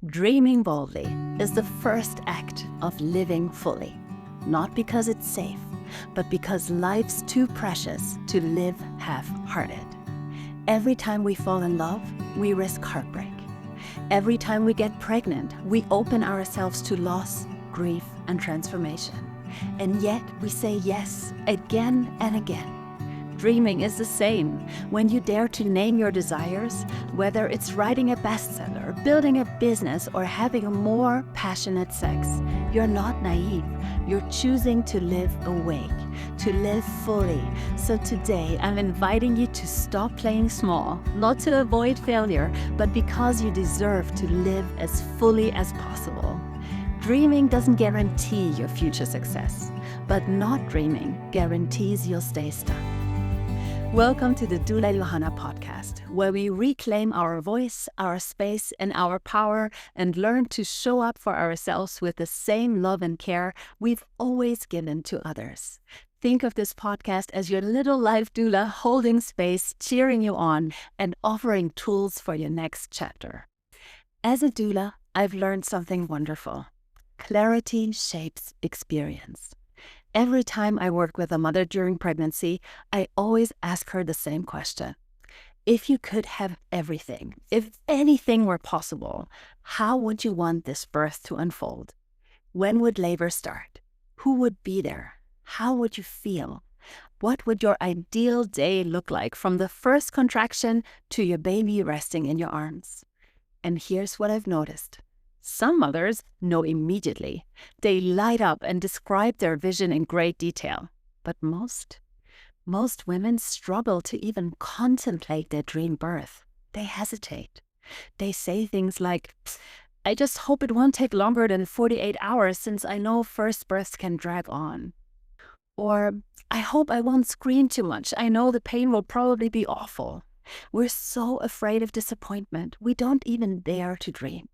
Dreaming boldly is the first act of living fully, not because it's safe, but because life's too precious to live half-hearted. Every time we fall in love, we risk heartbreak. Every time we get pregnant, we open ourselves to loss, grief, and transformation. And yet we say yes again and again. Dreaming is the same. When you dare to name your desires, whether it's writing a bestseller, building a business, or having a more passionate sex, you're not naive. You're choosing to live awake, to live fully. So today, I'm inviting you to stop playing small, not to avoid failure, but because you deserve to live as fully as possible. Dreaming doesn't guarantee your future success, but not dreaming guarantees you'll stay stuck. Welcome to the Doula Johanna podcast, where we reclaim our voice, our space, and our power, and learn to show up for ourselves with the same love and care we've always given to others. Think of this podcast as your little life doula holding space, cheering you on, and offering tools for your next chapter. As a doula, I've learned something wonderful. Clarity shapes experience. Every time I work with a mother during pregnancy, I always ask her the same question. If you could have everything, if anything were possible, how would you want this birth to unfold? When would labor start? Who would be there? How would you feel? What would your ideal day look like from the first contraction to your baby resting in your arms? And here's what I've noticed. Some mothers know immediately. They light up and describe their vision in great detail. But most women struggle to even contemplate their dream birth. They hesitate. They say things like, I just hope it won't take longer than 48 hours since I know first births can drag on. Or, I hope I won't scream too much. I know the pain will probably be awful. We're so afraid of disappointment, we don't even dare to dream.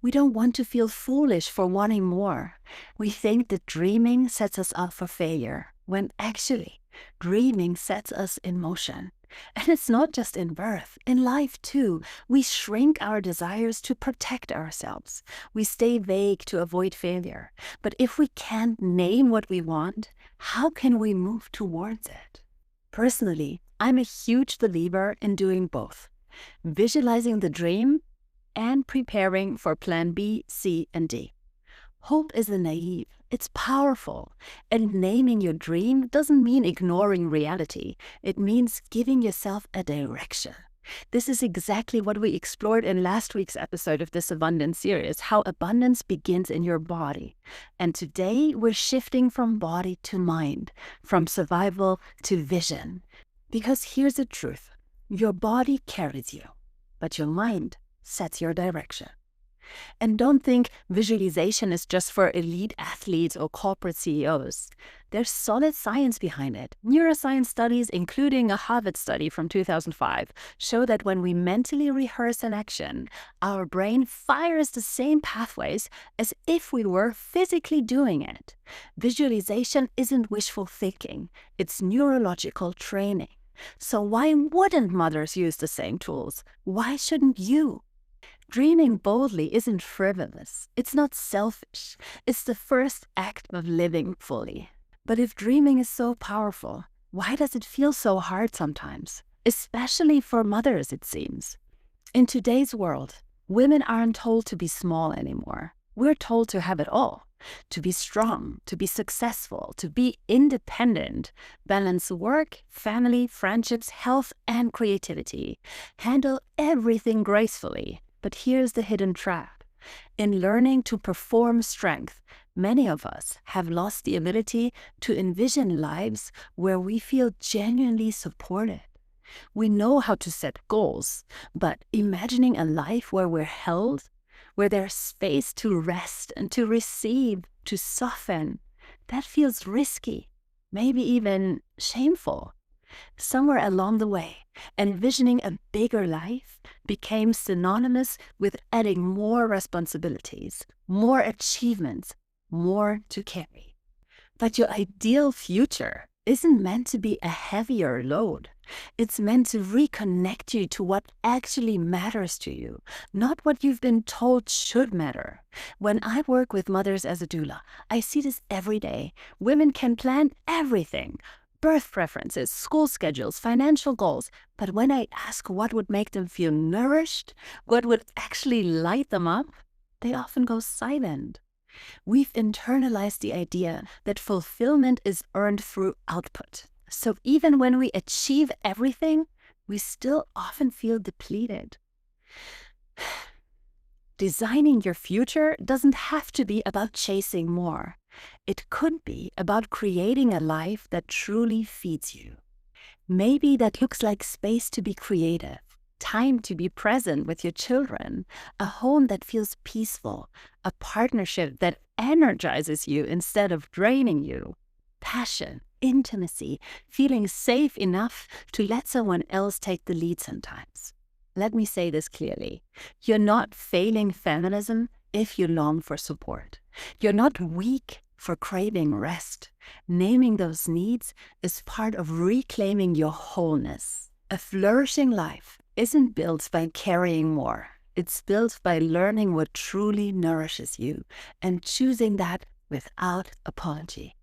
We don't want to feel foolish for wanting more. We think that dreaming sets us up for failure, when actually, dreaming sets us in motion. And it's not just in birth, in life too. We shrink our desires to protect ourselves. We stay vague to avoid failure. But if we can't name what we want, how can we move towards it? Personally, I'm a huge believer in doing both. Visualizing the dream and preparing for plan B, C, and D. Hope isn't naive, it's powerful. And naming your dream doesn't mean ignoring reality. It means giving yourself a direction. This is exactly what we explored in last week's episode of this abundance series, how abundance begins in your body. And today we're shifting from body to mind, from survival to vision. Because here's the truth, your body carries you, but your mind sets your direction. And don't think visualization is just for elite athletes or corporate CEOs. There's solid science behind it. Neuroscience studies, including a Harvard study from 2005, show that when we mentally rehearse an action, our brain fires the same pathways as if we were physically doing it. Visualization isn't wishful thinking, it's neurological training. So why wouldn't mothers use the same tools? Why shouldn't you? Dreaming boldly isn't frivolous. It's not selfish. It's the first act of living fully. But if dreaming is so powerful, why does it feel so hard sometimes? Especially for mothers, it seems. In today's world, women aren't told to be small anymore. We're told to have it all. To be strong, to be successful, to be independent, balance work, family, friendships, health, and creativity. Handle everything gracefully. But here's the hidden trap. In learning to perform strength, many of us have lost the ability to envision lives where we feel genuinely supported. We know how to set goals, but imagining a life where we're held, where there's space to rest and to receive, to soften, that feels risky, maybe even shameful. Somewhere along the way, envisioning a bigger life became synonymous with adding more responsibilities, more achievements, more to carry. But your ideal future isn't meant to be a heavier load. It's meant to reconnect you to what actually matters to you, not what you've been told should matter. When I work with mothers as a doula, I see this every day. Women can plan everything: birth preferences, school schedules, financial goals. But when I ask what would make them feel nourished, what would actually light them up, they often go silent. We've internalized the idea that fulfillment is earned through output. So even when we achieve everything, we still often feel depleted. Designing your future doesn't have to be about chasing more. It could be about creating a life that truly feeds you. Maybe that looks like space to be creative, time to be present with your children, a home that feels peaceful, a partnership that energizes you instead of draining you, passion, intimacy, feeling safe enough to let someone else take the lead sometimes. Let me say this clearly. You're not failing feminism if you long for support. You're not weak for craving rest. Naming those needs is part of reclaiming your wholeness. A flourishing life isn't built by carrying more. It's built by learning what truly nourishes you and choosing that without apology.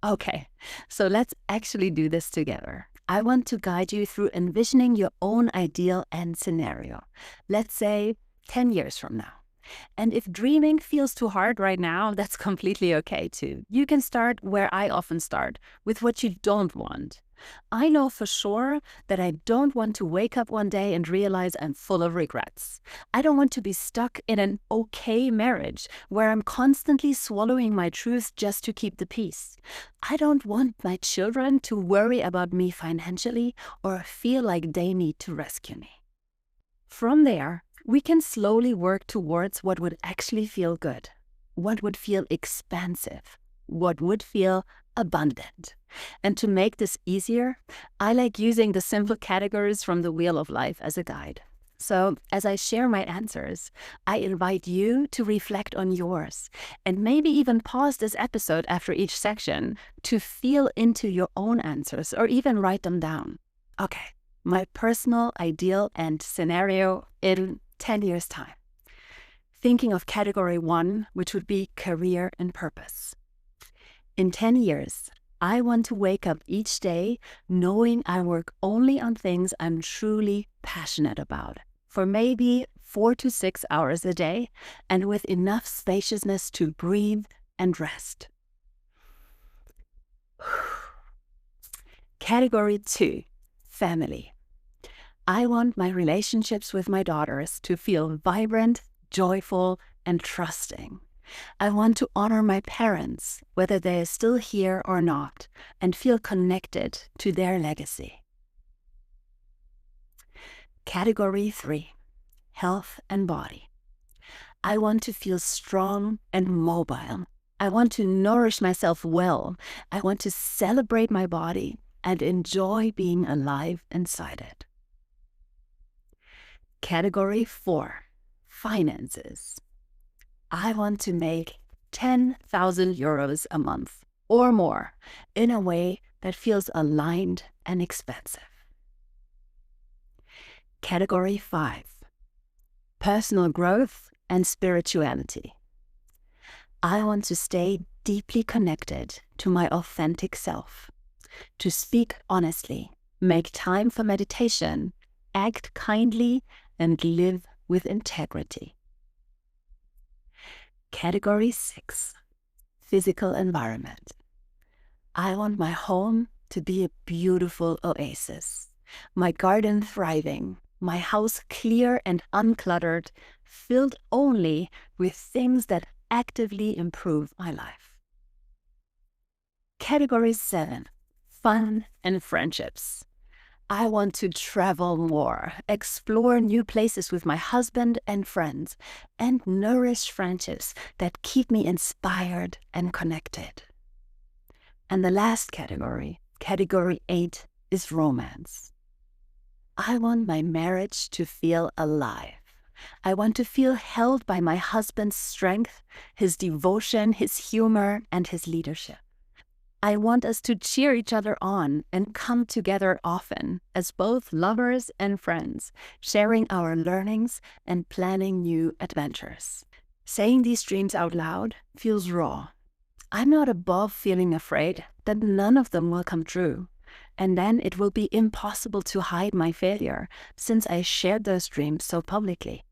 Okay, so let's actually do this together. I want to guide you through envisioning your own ideal end scenario. Let's say 10 years from now. And if dreaming feels too hard right now, that's completely okay too. You can start where I often start, with what you don't want. I know for sure that I don't want to wake up one day and realize I'm full of regrets. I don't want to be stuck in an okay marriage where I'm constantly swallowing my truth just to keep the peace. I don't want my children to worry about me financially or feel like they need to rescue me. From there, we can slowly work towards what would actually feel good, what would feel expansive, what would feel abundant. And to make this easier, I like using the simple categories from the Wheel of Life as a guide. So as I share my answers, I invite you to reflect on yours and maybe even pause this episode after each section to feel into your own answers or even write them down. Okay, my personal ideal end scenario in 10 years' time. Thinking of category 1, which would be career and purpose. In 10 years, I want to wake up each day knowing I work only on things I'm truly passionate about, for maybe 4 to 6 hours a day, and with enough spaciousness to breathe and rest. Category 2, family. I want my relationships with my daughters to feel vibrant, joyful, and trusting. I want to honor my parents, whether they are still here or not, and feel connected to their legacy. Category 3, health and body. I want to feel strong and mobile. I want to nourish myself well. I want to celebrate my body and enjoy being alive inside it. Category 4, finances. I want to make 10,000 euros a month or more in a way that feels aligned and expensive. Category 5, personal growth and spirituality. I want to stay deeply connected to my authentic self, to speak honestly, make time for meditation, act kindly, and live with integrity. Category 6, physical environment. I want my home to be a beautiful oasis, my garden thriving, my house clear and uncluttered, filled only with things that actively improve my life. Category 7, fun and friendships. I want to travel more, explore new places with my husband and friends, and nourish friendships that keep me inspired and connected. And the last category, category 8, is romance. I want my marriage to feel alive. I want to feel held by my husband's strength, his devotion, his humor, and his leadership. I want us to cheer each other on and come together often as both lovers and friends, sharing our learnings and planning new adventures. Saying these dreams out loud feels raw. I'm not above feeling afraid that none of them will come true. And then it will be impossible to hide my failure since I shared those dreams so publicly.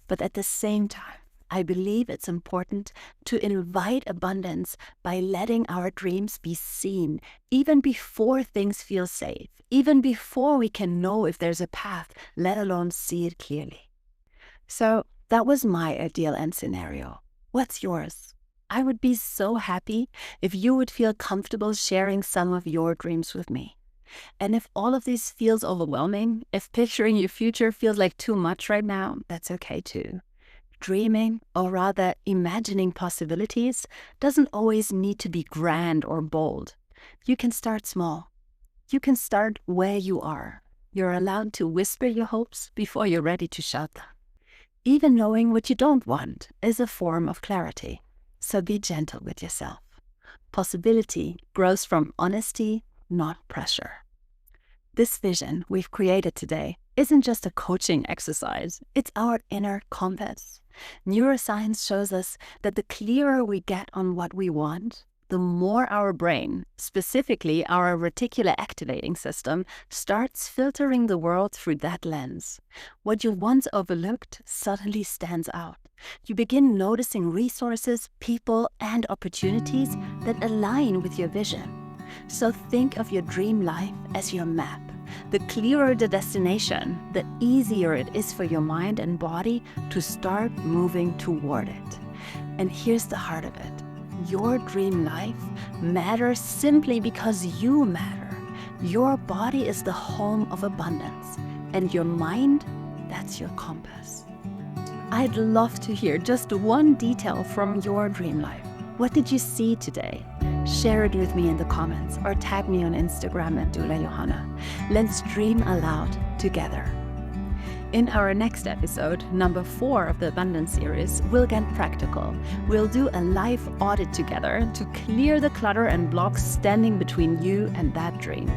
But at the same time, I believe it's important to invite abundance by letting our dreams be seen, even before things feel safe, even before we can know if there's a path, let alone see it clearly. So that was my ideal end scenario. What's yours? I would be so happy if you would feel comfortable sharing some of your dreams with me. And if all of this feels overwhelming, if picturing your future feels like too much right now, that's okay too. Dreaming, or rather imagining possibilities, doesn't always need to be grand or bold. You can start small. You can start where you are. You're allowed to whisper your hopes before you're ready to shout them. Even knowing what you don't want is a form of clarity. So be gentle with yourself. Possibility grows from honesty, not pressure. This vision we've created today isn't just a coaching exercise, it's our inner compass. Neuroscience shows us that the clearer we get on what we want, the more our brain, specifically our reticular activating system, starts filtering the world through that lens. What you once overlooked suddenly stands out. You begin noticing resources, people, and opportunities that align with your vision. So think of your dream life as your map. The clearer the destination, the easier it is for your mind and body to start moving toward it. And here's the heart of it. Your dream life matters simply because you matter. Your body is the home of abundance, and your mind, that's your compass. I'd love to hear just one detail from your dream life. What did you see today? Share it with me in the comments or tag me on Instagram at Doula Johanna. Let's dream aloud together. In our next episode, number 4 of the Abundance series, we'll get practical. We'll do a life audit together to clear the clutter and blocks standing between you and that dream.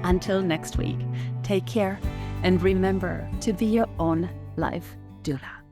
Until next week, take care and remember to be your own life doula.